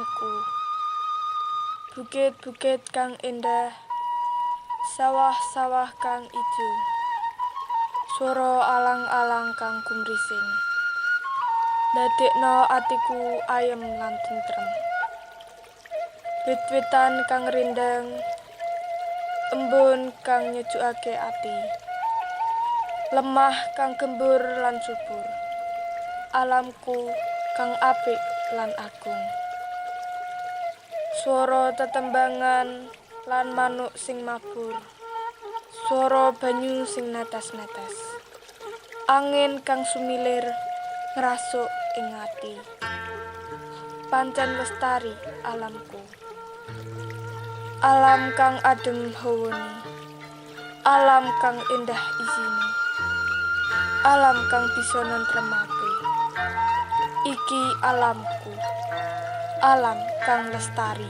alamku. Bukit-bukit kang indah, sawah-sawah kang ijo, swara alang-alang kang gumrising, ndadekno atiku ayem lan tentrem. Wit-witan kang rindang, embun kang nyejukake ati, lemah kang gembur lan subur, alamku kang apik lan agung. Swara tetembangan lan manuk sing mabur, swara banyu sing netes-netes, angin kang sumilir ngrasuk ing ati. Pancen lestari alamku, alam kang adem hawane, alam kang indah isine, alam kang bisa nentremake. Iki alamku, alam kang lestari.